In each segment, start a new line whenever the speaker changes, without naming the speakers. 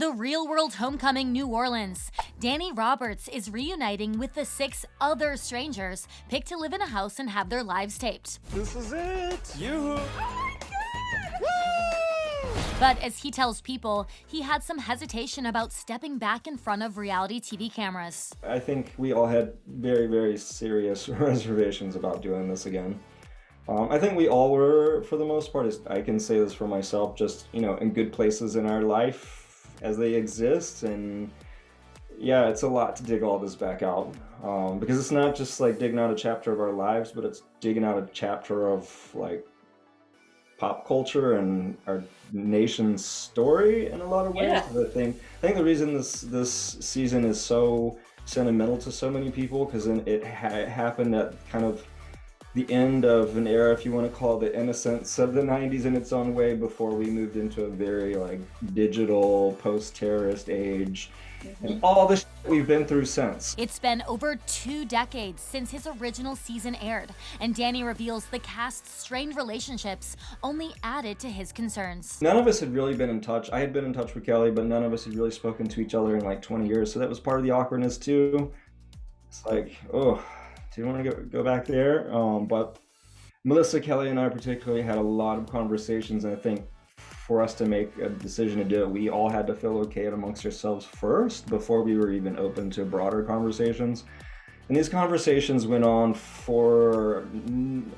The Real World Homecoming New Orleans. Danny Roberts is reuniting with the 6 other strangers picked to live in a house and have their lives taped.
This is it! You!
But as he tells People, he had some hesitation about stepping back in front of reality TV cameras.
I think we all had very, very serious reservations about doing this again. I think we all were, for the most part. I can say this for myself, just, in good places in our life as they exist. And yeah, it's a lot to dig all this back out. Because it's not just like digging out a chapter of our lives, but it's digging out a chapter of like pop culture and our nation's story in a lot of ways.
Yeah.
I think the reason this season is so sentimental to so many people, because it happened at kind of the end of an era, if you want to call it the innocence of the 90s in its own way, before we moved into a very like digital post-terrorist age. And all the shit we've been through since.
It's been over 2 decades since his original season aired, and Danny reveals the cast's strained relationships only added to his concerns.
None of us had really been in touch. I had been in touch with Kelly, but none of us had really spoken to each other in like 20 years, so that was part of the awkwardness too. It's like, oh, do you want to go back there? But Melissa, Kelly, and I particularly had a lot of conversations, and I think for us to make a decision to do it, we all had to feel okay amongst ourselves first before we were even open to broader conversations. And these conversations went on for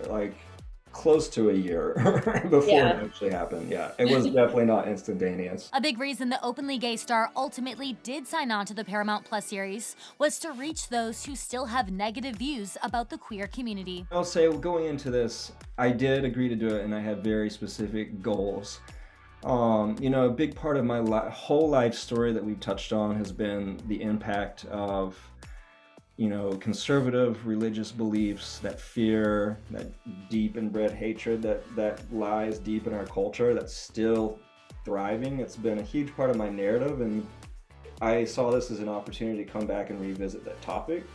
like close to a year before it actually happened. Yeah, it was definitely not instantaneous.
A big reason the openly gay star ultimately did sign on to the Paramount Plus series was to reach those who still have negative views about the queer community.
I'll say, going into this, I did agree to do it, and I had very specific goals. A big part of my whole life story that we've touched on has been the impact of, conservative religious beliefs, that fear, that deep inbred hatred that lies deep in our culture that's still thriving. It's been a huge part of my narrative, and I saw this as an opportunity to come back and revisit that topic.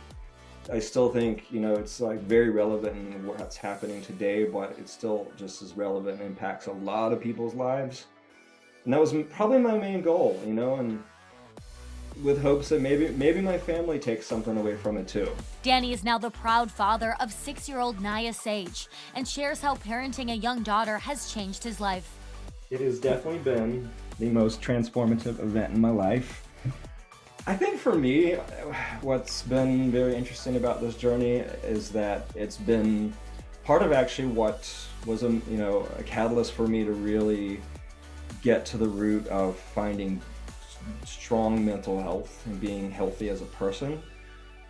I still think, it's like very relevant in what's happening today, but it's still just as relevant and impacts a lot of people's lives. And that was probably my main goal, and with hopes that maybe my family takes something away from it too.
Danny is now the proud father of 6-year-old Naya Sage and shares how parenting a young daughter has changed his life.
It has definitely been the most transformative event in my life. I think for me, what's been very interesting about this journey is that it's been part of actually what was a catalyst for me to really get to the root of finding strong mental health and being healthy as a person.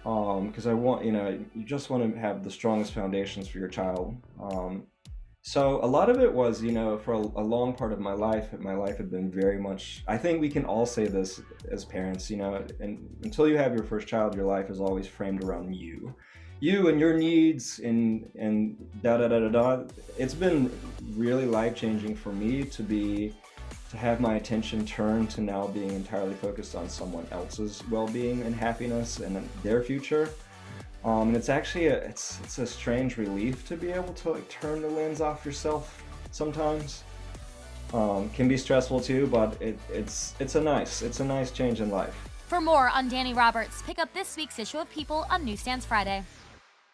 Because I want, you just want to have the strongest foundations for your child. So a lot of it was, for a long part of my life had been very much, I think we can all say this as parents, and until you have your first child, your life is always framed around you and your needs and da-da-da-da-da. It's been really life-changing for me to have my attention turned to now being entirely focused on someone else's well-being and happiness and their future. And it's actually it's a strange relief to be able to turn the lens off yourself sometimes. Can be stressful too, but it's a nice change in life.
For more on Danny Roberts, pick up this week's issue of People on Newsstands Friday.